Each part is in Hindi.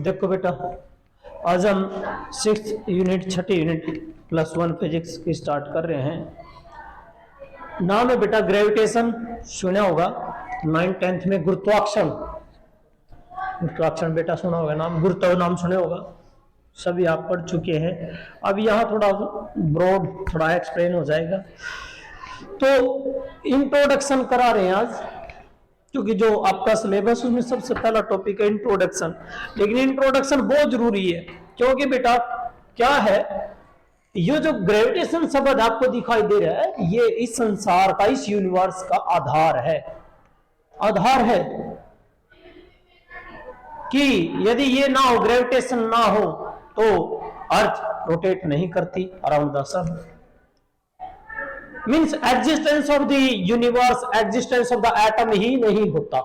देखो बेटा, आज हम 6th यूनिट छठी यूनिट +1 फिजिक्स की स्टार्ट कर रहे हैं। नाम है बेटा ग्रेविटेशन, सुना होगा। 9th 10th में गुरुत्वाकर्षण, गुरुत्वाकर्षण बेटा सुना होगा नाम, गुरुत्व नाम सुने होगा, सभी आप पढ़ चुके हैं। अब यहाँ थोड़ा ब्रॉड थोड़ा एक्सप्लेन हो जाएगा। तो इंट्रोडक्शन करा रहे हैं आज, क्योंकि जो आपका सिलेबस उसमें सबसे पहला टॉपिक है इंट्रोडक्शन। लेकिन इंट्रोडक्शन बहुत जरूरी है, क्योंकि बेटा क्या है, ये जो ग्रेविटेशन शब्द आपको दिखाई दे रहा है, ये इस संसार का, इस यूनिवर्स का आधार है। आधार है कि यदि ये ना हो, ग्रेविटेशन ना हो, तो अर्थ रोटेट नहीं करती around the sun. Means existence of the universe, existence of the atom ही नहीं होता।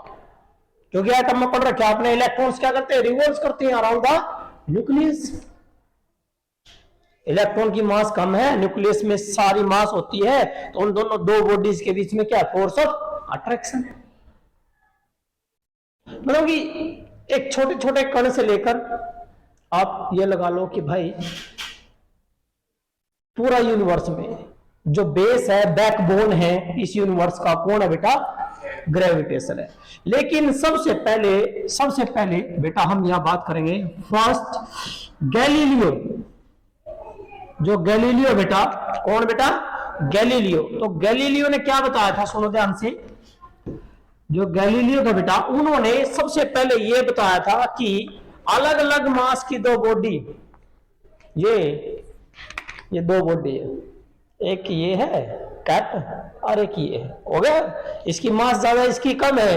क्योंकि एटम में पढ़ रखे आपने, इलेक्ट्रॉन्स क्या करते हैं, रिवॉल्व करते हैं अराउंड द न्यूक्लियस। इलेक्ट्रॉन की मास कम है, न्यूक्लियस में सारी मास होती है, तो उन दोनों दो बॉडीज के बीच में क्या, फोर्स ऑफ अट्रैक्शन है। मतलब कि एक छोटे छोटे कण से लेकर आप ये लगा लो कि भाई पूरा यूनिवर्स में जो बेस है, बैकबोन है इस यूनिवर्स का, कौन है बेटा, ग्रेविटेशन है। लेकिन सबसे पहले बेटा हम यहां बात करेंगे फर्स्ट गैलीलियो। जो गैलीलियो बेटा, कौन बेटा, गैलीलियो। तो गैलीलियो ने क्या बताया था, सुनो ध्यान से। जो गैलीलियो था बेटा, उन्होंने सबसे पहले ये बताया था कि अलग अलग मास की दो बॉडी, ये दो बॉडी है, एक ये है कैट और एक ये है, हो गया। इसकी मास ज्यादा, इसकी कम है।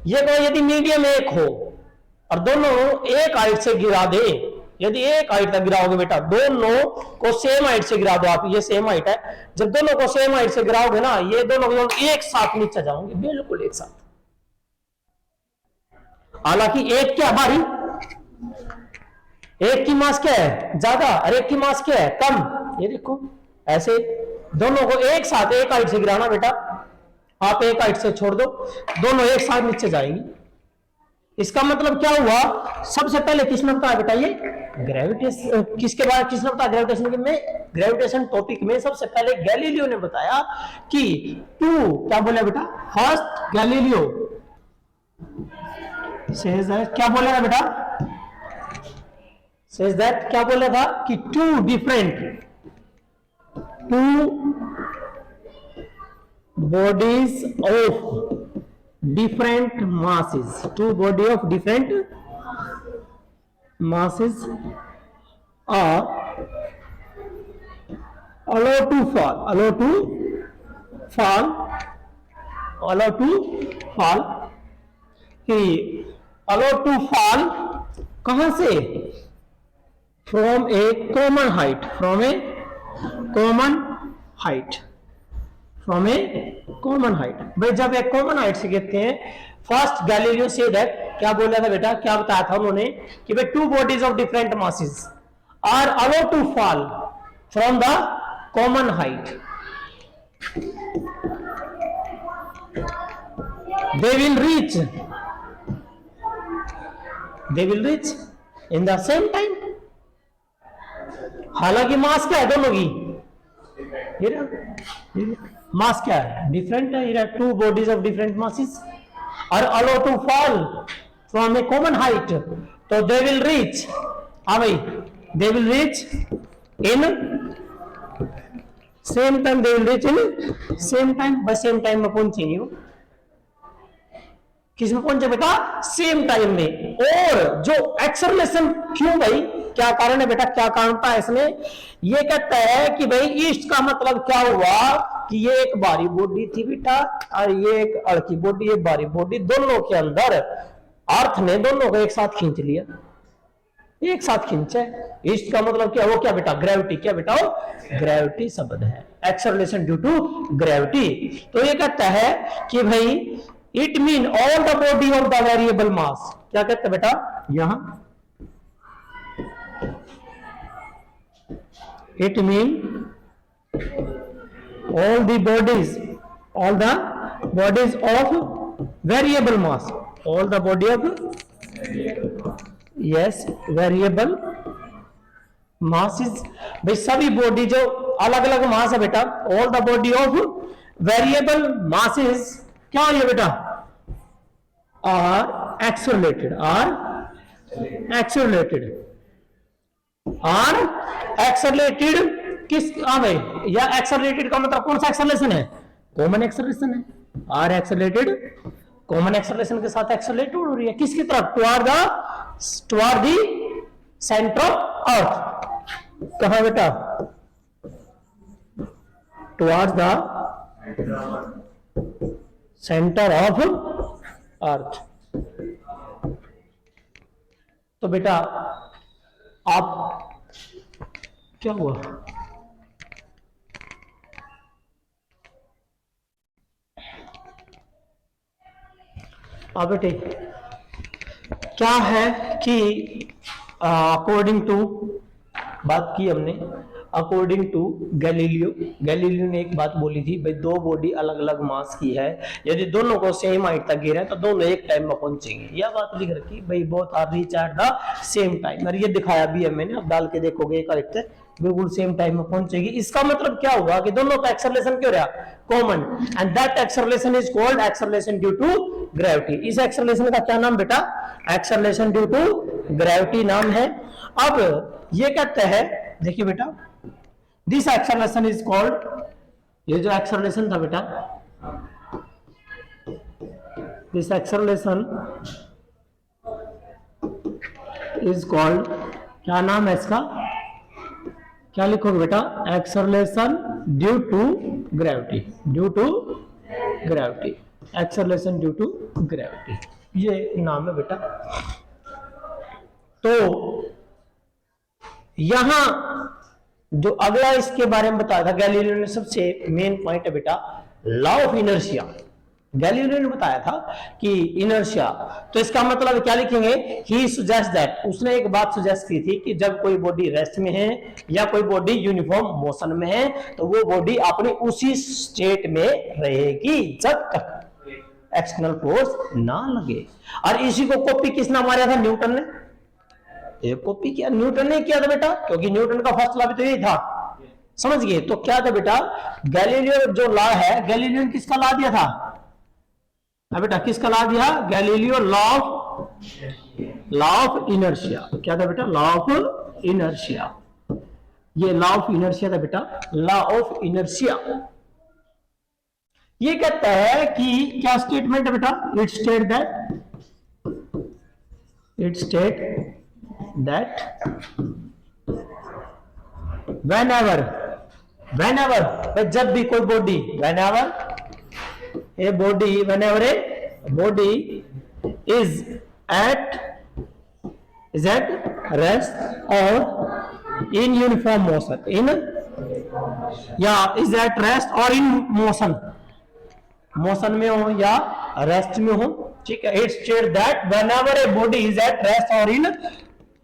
ये तो यदि मीडियम एक हो और दोनों एक हाइट से गिरा दे, यदि एक हाइट तक गिराओगे बेटा, दोनों को सेम हाइट से गिरा दो आप, ये सेम हाइट है, जब दोनों को सेम हाइट से गिराओगे ना, ये दोनों एक साथ नीचे जाओगे, बिल्कुल एक साथ। हालांकि एक क्या भारी, एक की मास क्या है, ज्यादा, और एक की मास क्या है, कम। ये देखो ऐसे दोनों को एक साथ एक हाइट से गिराना बेटा, आप एक हाइट से छोड़ दो, दोनों एक साथ नीचे जाएंगी। इसका मतलब क्या हुआ, सबसे पहले किसने बताया बेटा, ये ग्रेविटेशन। किसके बारे में किसने बताया, ग्रेविटेशन में, ग्रेविटेशन टॉपिक में सबसे पहले गैलीलियो ने बताया कि टू, क्या बोला बेटा, फर्स्ट गैलीलियो says that, क्या बोलेगा बेटा, says that, क्या बोला था कि two bodies of different masses, two body of different masses are allowed to fall कहां से, from a common height, from a common height। भाई जब एक कॉमन हाइट से गिरते हैं, फर्स्ट गैलीलियो से दैट, क्या बोला था बेटा, क्या बताया था उन्होंने कि भाई two bodies of different masses are allowed to fall from the common height. they will reach in the same time। हालांकि मास क्या है दोनों की, मास क्या है, डिफरेंट है, two bodies of different masses और allow to fall from a common height. तो दे विल रीच, हाँ भाई, they will reach in same time, they will reach in same time, बस सेम टाइम में पहुंचेंगे वो। किसमें पहुंचे बेटा, सेम टाइम में। और जो एक्सेलरेशन, क्यों भाई, क्या कारण है बेटा, क्या कारण था इसमें, ये कहता है कि भाई ईस्ट का मतलब क्या हुआ कि ये एक भारी बॉडी थी बेटा और ये एक हल्की बॉडी, ये भारी बॉडी, दोनों के अंदर अर्थ ने दोनों को एक साथ खींच लिया, एक साथ खींचा। ईस्ट का मतलब क्या, वो क्या बेटा, ग्रेविटी। क्या बेटा, वो ग्रेविटी शब्द है, एक्सेलरेशन ड्यू टू ग्रेविटी। तो ये कहता है कि भाई it mean all the body of the variable mass, क्या कहते हैं बेटा, यहां it mean all the bodies of variable mass, all the body of yes variable masses, भाई सभी बॉडी जो अलग अलग मास है बेटा, all the body of variable masses क्या हो बेटा, आर एक्सेलरेटेड, किस भाई, या एक्सेलरेटेड का मतलब कौन सा एक्सेलरेशन है, कॉमन एक्सेलरेशन है, आर एक्सेलरेटेड कॉमन एक्सेलरेशन के साथ एक्सेलरेट हो रही है किसकी तरफ, toward the centre of earth, कहां बेटा, toward the centre of earth. तो बेटा आप क्या हुआ, अब बेटे क्या है कि अकॉर्डिंग टू, बात की हमने अकॉर्डिंग टू गैलीलियो ने एक बात बोली थी, भाई दो बॉडी अलग अलग मास की है, यदि दोनों को सेम हाइट तक गिरे तो दोनों एक टाइम में पहुंचेंगे, यह बात लिख रखी भाई, both are reach at the same time, और ये दिखाया भी है मैंने, अब डाल के देखोगे करेक्ट है, बिल्कुल सेम टाइम में पहुंचेगी। इसका मतलब क्या हुआ कि दोनों का एक्सेलरेशन क्यों रहा, common, and that acceleration is called acceleration due to gravity. इस एक्सेलरेशन का क्या नाम बेटा, एक्सेलरेशन ड्यू टू ग्रेविटी नाम है। अब ये कहते हैं, देखिए बेटा, दिस एक्सेलरेशन इज कॉल्ड, ये जो एक्सेलरेशन था बेटा, दिस एक्सेलरेशन इज कॉल्ड, क्या नाम है इसका, क्या लिखोगे बेटा, acceleration due to gravity, acceleration due to gravity, ये नाम है बेटा। तो यहां जो अगला इसके बारे में बताया था गैलीलियो ने, सबसे मेन पॉइंट है बेटा लॉ ऑफ इनर्शिया। गैलीलियो ने बताया था कि इनर्शिया, तो इसका मतलब क्या लिखेंगे, ही सजेस्ट दैट, उसने एक बात सजेस्ट की थी कि जब कोई बॉडी रेस्ट में है या कोई बॉडी यूनिफॉर्म मोशन में है तो वो बॉडी अपनी उसी स्टेट में रहेगी जब तक एक्सटर्नल फोर्स ना लगे। और इसी को कॉपी किसने मारा था, न्यूटन ने, ये कॉपी किया न्यूटन ने किया था बेटा, क्योंकि न्यूटन का फर्स्ट लॉ भी तो यही था, समझ गए। तो क्या था बेटा, गैलीलियो जो लॉ है, गैलीलियो ने किसका लॉ दिया था, बेटा किसका लॉ दिया, गैलीलियो लॉ ऑफ इनर्शिया, क्या था बेटा, लॉ ऑफ इनर्शिया, ये लॉ ऑफ इनर्शिया था बेटा, लॉ ऑफ इनर्शिया। ये कहता है कि क्या स्टेटमेंट है बेटा, इट स्टेट दैट whenever जब भी कोई body, whenever a body is at rest or in uniform motion, is at rest or in motion में हो या रेस्ट में हो, ठीक है। It state that whenever a body is at rest or in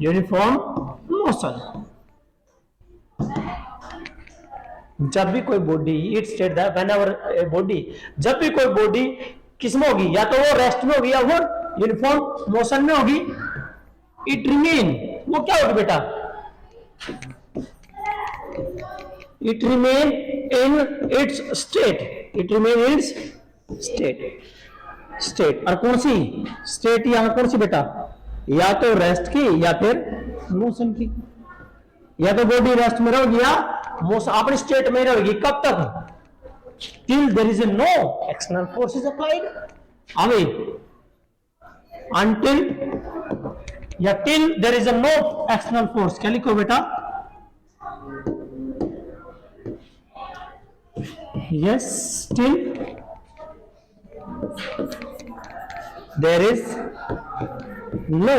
uniform motion, जब भी कोई body, it state that whenever a body, जब भी कोई बॉडी किसमें होगी, या तो वो रेस्ट में होगी या वो यूनिफॉर्म मोशन में होगी, इट रिमेन, वो क्या होगी बेटा, it remain in its state, और कौन सी स्टेट, यहां कौन सी बेटा, या तो रेस्ट की या फिर मोशन की, या तो बॉडी रेस्ट में रहेगी या मोशन अपनी स्टेट में रहेगी, कब तक, till there is no external force is applied, away until या till there is no external force, क्या लिखो बेटा, yes, till there is no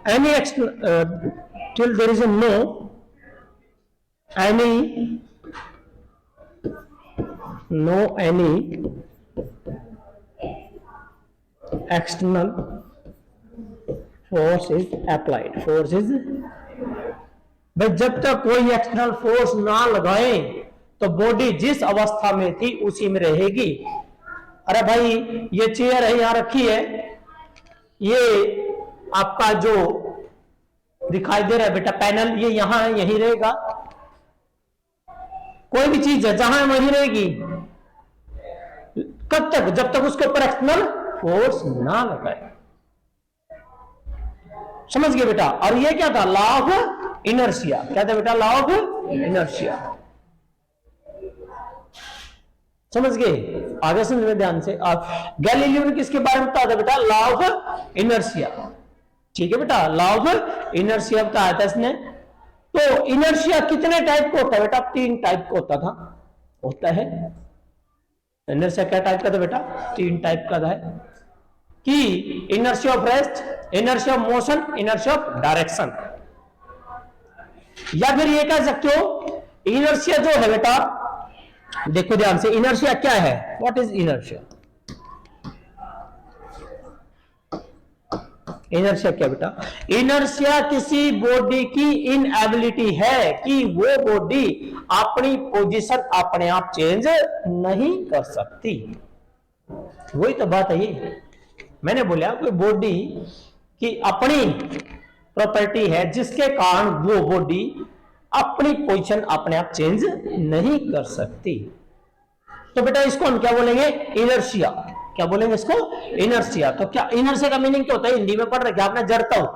any till there is a no any external force is applied, भाई जब तक कोई एक्सटर्नल फोर्स ना लगाए तो बॉडी जिस अवस्था में थी उसी में रहेगी। अरे भाई ये चेयर है यहां रखी है, ये आपका जो दिखाई दे रहा है बेटा पैनल, ये यहां है, यही रहेगा। कोई भी चीज है जहां वही रहेगी, कब तक? जब तक उसके ऊपर एक्सटर्नल फोर्स ना लगाए। समझ गए बेटा? और ये क्या था? Law of inertia. क्या था बेटा? Law of inertia. समझ गए? आगे समझ में ध्यान से। आप गैलीलियो ने किसके बारे में बताया था बेटा? Law of inertia. ठीक है बेटा, लॉ ऑफ इनर्शिया बताया था इसने। तो इनर्शिया कितने टाइप का होता है बेटा? 3 टाइप का होता है। इनर्शिया क्या टाइप का था बेटा? 3 टाइप का है कि inertia of rest, inertia of motion, inertia of direction. या फिर ये कह सकते हो इनर्शिया जो है बेटा, देखो ध्यान से, इनर्शिया क्या है? What is inertia? इनर्शिया क्या बेटा? इनर्शिया किसी बॉडी की इनएबिलिटी है कि वो बॉडी अपनी पोजीशन अपने आप चेंज नहीं कर सकती। वही तो बात है ये। मैंने बोला कि बॉडी की अपनी प्रॉपर्टी है जिसके कारण वो बॉडी अपनी पोजीशन अपने आप चेंज नहीं कर सकती। तो बेटा इसको हम क्या बोलेंगे? इनर्शिया। क्या बोलेंगे इसको? इनर्शिया। तो क्या इनर्शिया का मीनिंग क्या होता है? हिंदी में पढ़ रहे क्या आपने? जड़ता हूं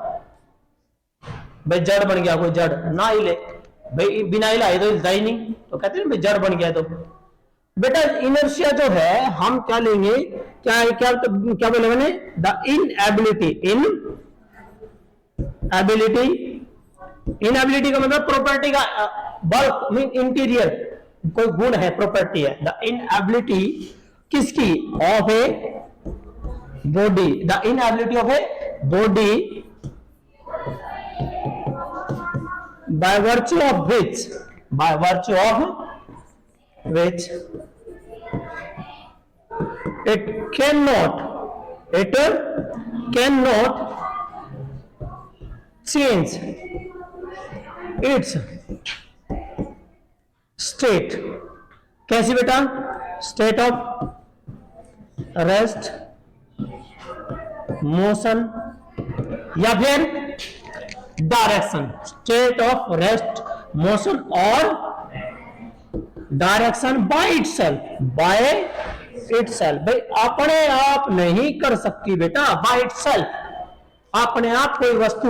भाई, जड़ बन गया कोई, जड़ ना हिले भाई, बिना हिलाए तो हिलता ही नहीं, तो कहते हैं भाई जड़ बन गया। तो बेटा इनर्शिया जो है हम क्या लेंगे? क्या क्या क्या बोले मैंने? The inability. इनएबिलिटी का मतलब प्रॉपर्टी का बल्क मीन इंटीरियर, कोई गुण है, प्रॉपर्टी है। द इनएबिलिटी किसकी? Of a body. The inability of a body by virtue of which it cannot change its state। कैसी बेटा? स्टेट ऑफ रेस्ट, मोशन या फिर direction. State of rest, motion और डायरेक्शन बाय इटसेल्फ। भाई अपने आप नहीं कर सकती बेटा, बाय इटसेल्फ। अपने आप कोई वस्तु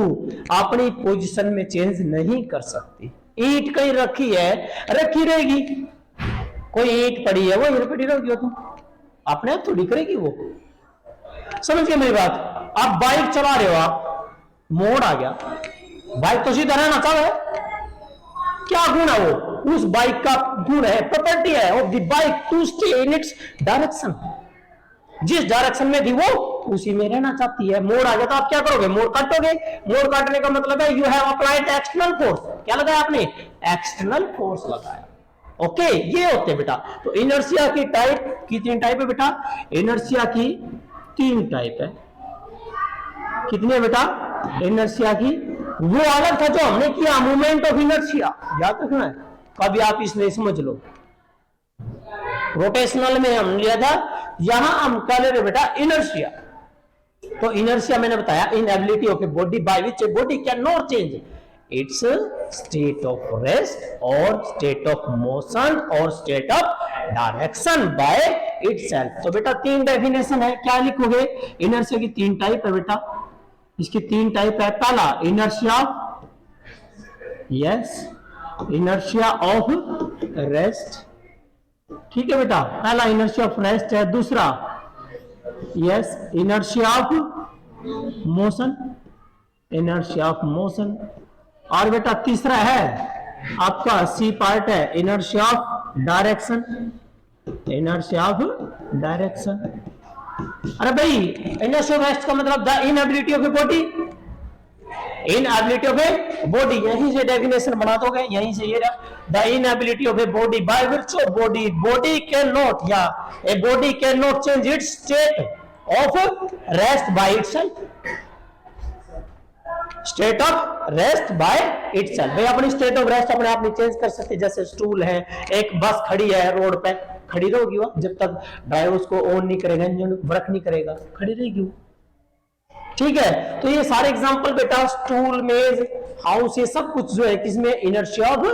अपनी पोजीशन में चेंज नहीं कर सकती। ईंट कहीं रखी है, रखी रहेगी। कोई ईंट पड़ी है, वो ईंट पड़ी रहेगी, वो तो अपने आप थोड़ी करेगी वो। समझ गए मेरी बात? आप बाइक चला रहे हो, आप मोड़ आ गया, बाइक तो सीधा रहना चाहिए। क्या गुण है वो? उस बाइक का गुण है, प्रॉपर्टी है of the bike to stay in its direction. जिस डायरेक्शन में थी वो उसी में रहना चाहती है। मोड़ आ गया तो आप क्या करोगे? मोड़ काटोगे। मोड़ काटने का मतलब है you have applied external force. क्या लगाया आपने? एक्सटर्नल फोर्स लगाया। ओके, ये होते बेटा। तो इनर्शिया की टाइप कितनी टाइप है बेटा? इनर्शिया की 3 टाइप है। कितनी है बेटा? इनर्शिया की वो अलग था जो हमने किया, मूवमेंट ऑफ इनर्शिया, याद रखना है। कभी आप इसमें समझ लो, रोटेशनल में हम लिया था, यहां हम कर ले रहे बेटा इनर्शिया। तो इनर्शिया मैंने बताया inability of a body by which a body can not change it's state of rest और स्टेट ऑफ मोशन और state of direction by itself. तो बेटा 3 डेफिनेशन है। क्या लिखोगे? इनर्शिया की 3 टाइप है बेटा। इसकी 3 टाइप है। पहला inertia, yes, inertia of rest. ठीक है बेटा, पहला इनर्शिया ऑफ रेस्ट है। दूसरा yes inertia of motion, inertia of motion. और बेटा तीसरा है आपका सी पार्ट है inertia of direction, inertia of direction. अरे भाई इनर्शिया ऑफ रेस्ट का मतलब the inability of a body, inability of a body, यहीं से डेफिनेशन बना दोगे, यहीं से ये the inability of a body by which body can not या a body can not change it's state of rest by itself. State of rest by itself, भाई अपनी स्टेट ऑफ रेस्ट अपने आप नहीं चेंज कर सकते। जैसे स्टूल है, एक बस खड़ी है रोड पे, खड़ी रहेगी वो जब तक ड्राइवर उसको ऑन नहीं करेगा, इंजन वर्क नहीं करेगा, खड़ी रहेगी वो। ठीक है, तो ये सारे एग्जांपल बेटा स्टूल, मेज, हाउस, ये सब कुछ जो है किसमें, इनर्शिया ऑफ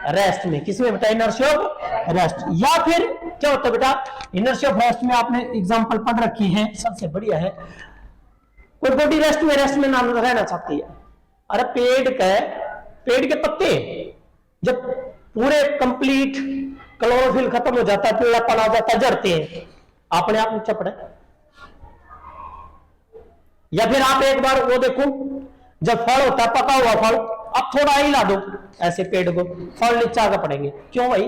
रेस्ट में, किसमें बेटा, इनर्शिया ऑफ रेस्ट। या फिर क्या होता है बेटा, इनर्शिया ऑफ रेस्ट में आपने एग्जांपल पढ़ रखी है, सबसे बढ़िया है, कोई बॉडी रेस्ट में ना रहना चाहती है। अरे पेड़ के पत्ते जब पूरे कंप्लीट क्लोरोफिल खत्म हो जाता है, पीलापन आ जाता है, जड़ते हैं, अपने आप नीचे पड़े। या फिर आप एक बार वो देखो, जब फल होता है, पका हुआ फल, अब थोड़ा ही ला दो ऐसे पेड़ को, फल नीचे आगे पड़ेंगे। क्यों भाई?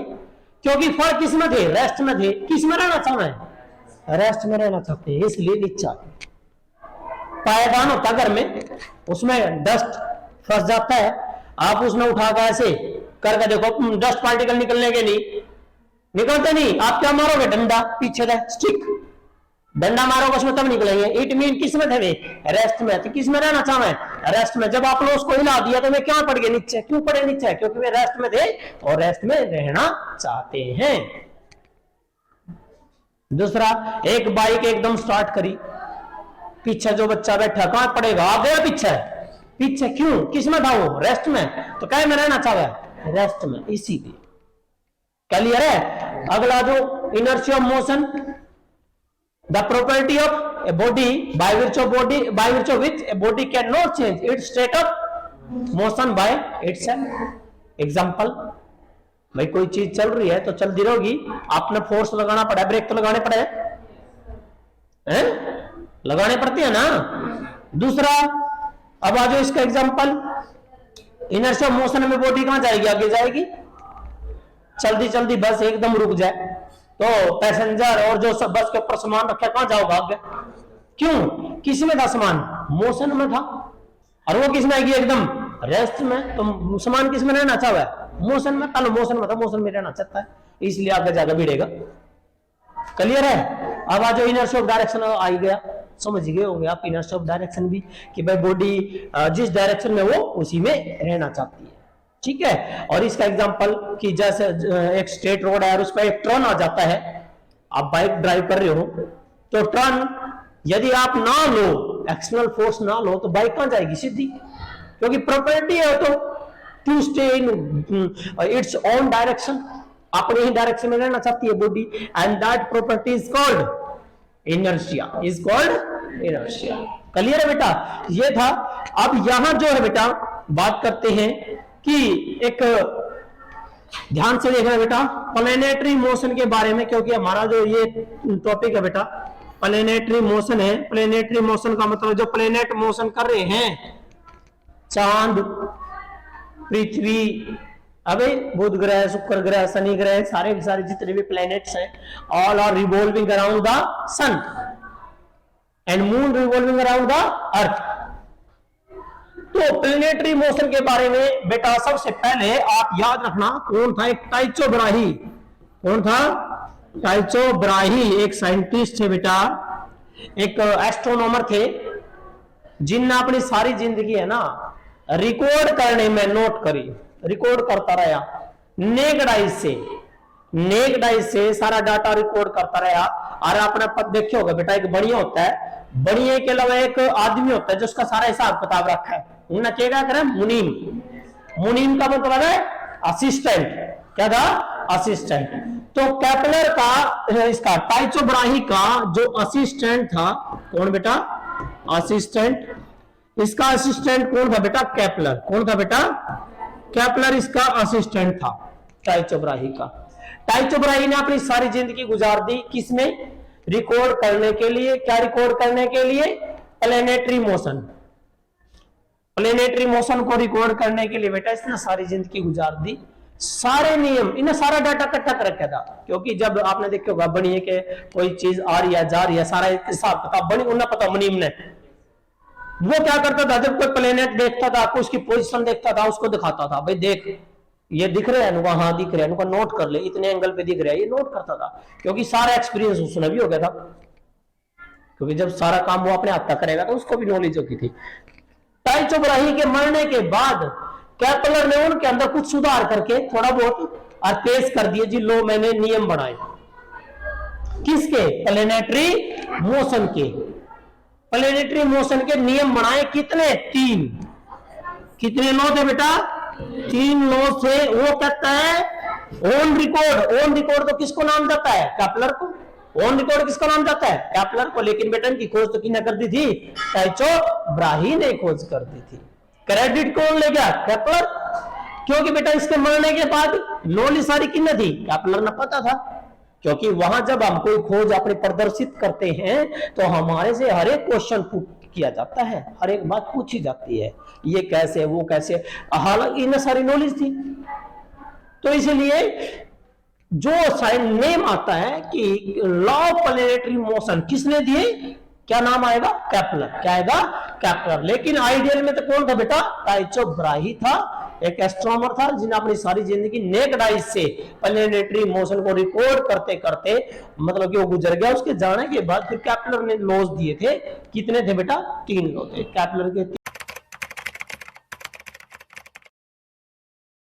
क्योंकि फल किस में थे, रेस्ट में थे। किस में रहना चाहना है, रेस्ट में रहना चाहते हैं, इसलिए नीचे। पायदान होता घर में, उसमें डस्ट फंस जाता है, आप उसमें उठाकर ऐसे करके देखो, डस्ट पार्टिकल निकलने के नहीं, निकलते नहीं। आप क्या मारोगे, डंडा, पीछे से स्टिक, डंडा मारोगे उसमें तब निकलेंगे। इट मीन किस में थे वे, रेस्ट में। तो किस में रहना चाह रहे हैं, रेस्ट में। जब आपने उसको हिला दिया तो वे क्या पड़ गए नीचे, क्यों पड़े नीचे, क्योंकि वे रेस्ट में थे और रेस्ट में रहना चाहते हैं। दूसरा, एक बाइक एकदम स्टार्ट करी, पीछे जो बच्चा बैठा कहां पड़ेगा, आगे या पीछे, पीछे। क्यों, किस में था वो, रेस्ट में। तो क्या में रहना चाह रहा है, रेस्ट में, इसीलिए। क्लियर है। अगला जो inertia of motion, the property of a body by which which a body can not change it's state of motion by itself. Example, भाई कोई चीज चल रही है तो चलती रहेगी, आपने फोर्स लगाना पड़ा, ब्रेक तो लगाने पड़े हैं, लगाने पड़ते हैं ना। दूसरा, अब आ जाओ इसका एग्जांपल, इनर्शिया मोशन में बॉडी कहां जाएगी, आगे जाएगी। चलती चलती बस एकदम रुक जाए तो पैसेंजर और जो सब बस के ऊपर सामान रखा कहां जाओगा, आगे। क्यों, किस में था सामान, मोशन में था, और वो किस में आएगी, एकदम रेस्ट में। तो सामान किस में रहना चाह रहा है, मोशन में। पहले मोशन में था, मोशन में रहना चाहता है, इसलिए आगे जाकर भिड़ेगा। क्लियर है। अब आज इनर्शिया ऑफ डायरेक्शन आ गया, समझ गए होंगे आप इनर्शिया ऑफ डायरेक्शन भी, कि भाई बॉडी जिस डायरेक्शन में वो उसी में रहना चाहती है। ठीक है। और इसका एग्जांपल कि जैसे एक स्ट्रेट रोड है और उस पर एक टर्न आ जाता है, आप बाइक ड्राइव कर रहे हो तो टर्न यदि आप ना लो, एक्सटर्नल फोर्स ना लो, तो बाइक कहां जाएगी, सीधी। क्योंकि प्रॉपर्टी है तो to stay in its own direction, अपने ही डायरेक्शन में रहना चाहती है body, and that property is called inertia, is called inertia. Clear है बेटा, ये था। अब यहां जो है बेटा बात करते हैं कि एक ध्यान से देखना बेटा प्लैनेटरी मोशन के बारे में, क्योंकि हमारा जो ये टॉपिक है बेटा प्लैनेटरी मोशन है। प्लैनेटरी मोशन का मतलब जो प्लैनेट मोशन कर रहे हैं, चांद, पृथ्वी, अबे बुध ग्रह, शुक्र ग्रह, शनि ग्रह, सारे जितने भी प्लैनेट्स हैं, all are revolving around the sun and moon revolving around the earth. तो प्लैनेटरी मोशन के बारे में बेटा सबसे पहले आप याद रखना कौन था, एक टाइचो ब्राही। कौन था, टाइचो ब्राही, एक साइंटिस्ट थे बेटा, एक एस्ट्रोनॉमर थे, जिनने अपनी सारी जिंदगी है ना रिकॉर्ड करने में नोट करी, रिकॉर्ड करता रहा, नेक्ड आइज से सारा डाटा रिकॉर्ड करता रहा। और आपने पद देखे होगा बेटा, एक बढ़िया होता है, बढ़िया के अलावा एक आदमी होता है जिसका सारा हिसाब किताब रखा है, उन्हें क्या करें, मुनीम। मुनीम का मतलब है असिस्टेंट। क्या था, असिस्टेंट। तो केपलर का, इसका टाइचो ब्राही का जो असिस्टेंट था, कौन बेटा, असिस्टेंट। इसका असिस्टेंट कौन था बेटा, केपलर। कौन था बेटा, केपलर इसका असिस्टेंट था टाइचो ब्राही का। टाइचो ब्राही ने अपनी सारी जिंदगी गुजार दी किसमें, रिकॉर्ड करने के लिए। क्या रिकॉर्ड करने के लिए, प्लैनेटरी मोशन। प्लैनेटरी मोशन को रिकॉर्ड करने के लिए बेटा इसने सारी जिंदगी गुजार दी। सारे नियम, इन्हें सारा डाटा इकट्ठा कर रखा था, क्योंकि जब आपने देखे होगा बनिए के कोई चीज आ रही है जा रही है, सारा हिसाब किताब बनी उन्हें पता, मुनीम ने। वो क्या करता था, जब कोई प्लेनेट देखता था, उसकी पोजीशन देखता था, उसको दिखाता था, भाई देख ये दिख रहे हैं, हाँ दिख रहे हैं, नोट कर ले, इतने एंगल पे दिख रहा है, ये नोट करता था, क्योंकि सारा एक्सपीरियंस उसने भी हो गया था। क्योंकि जब सारा काम वो अपने हाथ तक करेगा तो उसको भी नॉलेज होती थी। टाइचो ब्राही के मरने के बाद केपलर ने उनके अंदर कुछ सुधार करके थोड़ा बहुत और पेश कर दिए, जी लो मैंने नियम बनाए, किसके, प्लैनेटरी मोशन के। प्लेनेटरी मोशन के नियम बनाए कितने? 3। कितने लॉ थे बेटा? 3 लॉ से। वो कहता है ऑन रिकॉर्ड। ऑन रिकॉर्ड तो किसको नाम जाता है? केपलर को। ऑन रिकॉर्ड किसको नाम जाता है? केपलर को। लेकिन बेटा इनकी खोज तो किसने कर दी थी? टाइचो ब्राही ने खोज कर दी थी। क्रेडिट कौन ले गया? केपलर। क्योंकि बेटा इसके मरने के बाद लॉ सारी किसने थी? केपलर ने पता था। क्योंकि वहां जब हम कोई खोज अपने प्रदर्शित करते हैं तो हमारे से हर एक क्वेश्चन किया जाता है, हर एक बात पूछी जाती है, ये कैसे वो कैसे, हालांकि इन्हें सारी नॉलेज थी। तो इसलिए जो साइन नेम आता है कि लॉ ऑफ प्लेनेटरी मोशन किसने दिए? क्या नाम आएगा? केपलर। क्या आएगा? केपलर। लेकिन आइडियल में तो कौन था बेटा? टाइचो ब्राही था, एक एस्ट्रोनॉमर था जिन्हें अपनी सारी जिंदगी नेक्ड आइज से प्लेनेटरी मोशन को रिकॉर्ड करते करते मतलब कि वो गुजर गया। उसके जाने के बाद फिर केपलर ने लॉज दिए थे। कितने थे बेटा? 3 लॉ थे केपलर के।